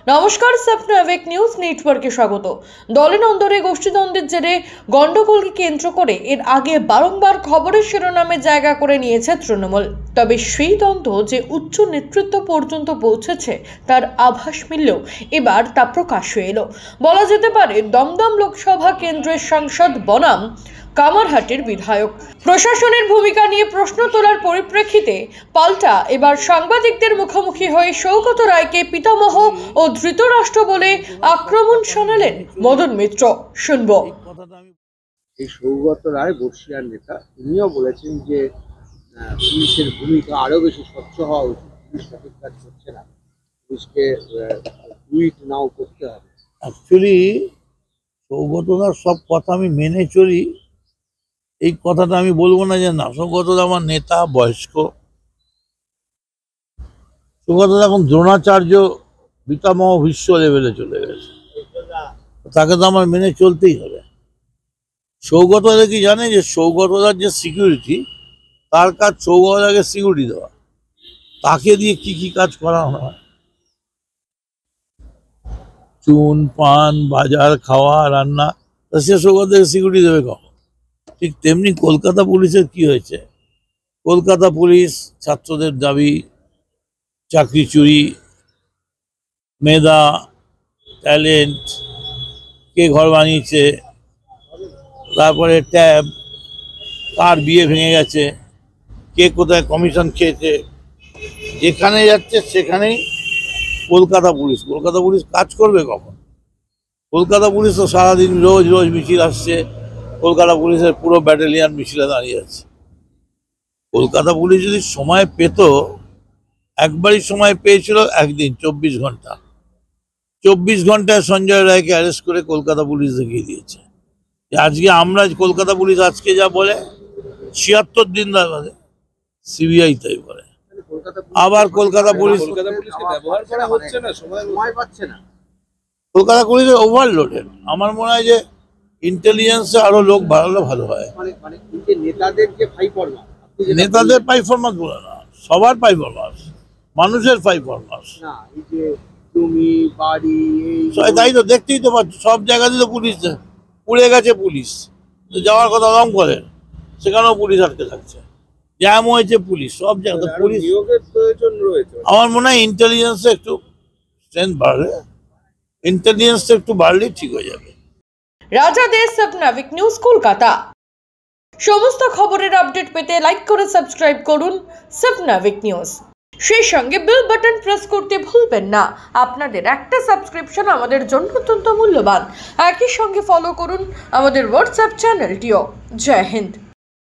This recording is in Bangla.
নমস্কার, স্বপ্নাবিক নিউজ নেটওয়ার্কে স্বাগত। দলে নন্দরে গোষ্ঠীদ্বন্দ্বের জেরে গন্ডগোলকে কেন্দ্র করে এর আগে বারংবার খবরের শিরোনামে জায়গা করে নিয়েছে তৃণমূল। তবে সেই দ্বন্দ্ব যে উচ্চ নেতৃত্ব পর্যন্ত পৌঁছেছে তার আভাস মিললেও এবার তা প্রকাশ্যে এলো। বলা যেতে পারে দমদম লোকসভা কেন্দ্রের সাংসদ বনাম কামারহাটির বিধায়ক প্রশাসনের ভূমিকা নিয়ে প্রশ্ন তোলার পরিপ্রেক্ষিতে পাল্টা এবার সাংবাদিকদের মুখোমুখি হয়ে সৌগত রায়কে পিতামহ ও ধৃতরাষ্ট্র বলে আক্রমণ শানালেন মদন মিত্র। শুনবো। এই সৌগত রায় বর্ষিয়ার নেতা, তিনিও বলেছেন যে পুলিশের ভূমিকা আরো বেশি স্বচ্ছ হওয়া উচিত। পুলিশ সঠিক কাজ করছে না, পুলিশকে টুইট নাও করতে হবে। অ্যাকচুয়ালি সৌগতদার সব কথা আমি মেনে চলি, এই কথাটা আমি বলবো না যে না। সৌগতদা আমার নেতা, বয়স্ক। সৌগতদা এখন দ্রোণাচার্য পিতামহ বিশ্ব লেভেলে চলে গেছে, তাকে তো আমার মেনে চলতেই হবে। সৌগতদা কি জানে যে সৌগতদার যে সিকিউরিটি, তার কাজ সৌগতদাকে সিকিউরিটি দেওয়া। তাকে দিয়ে কি কি কাজ করা হয়, চুন পান বাজার খাওয়া রান্না, সে সৌগতদাকে সিকিউরিটি দেবে কখন? ঠিক তেমনি কলকাতা পুলিশের কি হয়েছে, কলকাতা পুলিশ ছাত্রদের দাবি, চাকরি চুরি, মেধা, ট্যালেন্ট, কে ঘর বানিয়েছে, তারপরে ট্যাব, কার বিয়ে ভেঙে গেছে, কে কোথায় কমিশন খেয়েছে, যেখানে যাচ্ছে সেখানেই কলকাতা পুলিশ কাজ করবে কখন? কলকাতা পুলিশ তো সারাদিন রোজ রোজ মিছিল আসছে, কলকাতা পুলিশের পুরো ব্যাটালিয়ান মিছিলে দাঁড়িয়ে আছে। কলকাতা পুলিশ যদি সময় পেত, একবারই সময় পেয়েছিল, একদিন 24 ঘন্টা। 24 ঘন্টায় সঞ্জয় রায়কে অ্যারেস্ট করে কলকাতা পুলিশ দেখিয়ে দিয়েছে। আজকে আমরা কলকাতা পুলিশ আজকে যা বলে 76 দিন ধরে সিবিআই তাই বলে। আবার কলকাতা পুলিশ কলকাতা পুলিশের ওভারলোডেড। আমার মনে হয় যে ইন্টেলিজেন্সে আরো লোক বাড়ালে ভালো হয়। নেতাদের পারফরম্যান্স বলে না, সবার পারফরম্যান্স, মানুষের পারফরম্যান্স। তাই তো দেখতেই তো পাচ্ছ, সব জায়গাতে তো পুলিশ পুড়ে গেছে। পুলিশ যাওয়ার কথা রং করে, সেখানেও পুলিশ আটকে থাকছে। জ্যাম হয়েছে পুলিশ, সব জায়গাতে পুলিশ। আমার মনে হয় ইন্টেলিজেন্সে একটু স্ট্রেংথ বাড়লে, ইন্টেলিজেন্সটা একটু বাড়লেই ঠিক হয়ে যাবে। রাজা দেশ, স্বপ্নাবিক নিউজ, কলকাতা। সমস্ত খবরের আপডেট পেতে লাইক করে সাবস্ক্রাইব করুন স্বপ্নাবিক নিউজ। সেই সঙ্গে বেল বাটন প্রেস করতে ভুলবেন না। আপনাদের একটা সাবস্ক্রিপশন আমাদের জন্য অত্যন্ত মূল্যবান। একই সঙ্গে ফলো করুন আমাদের হোয়াটসঅ্যাপ চ্যানেলটিও। জয় হিন্দ।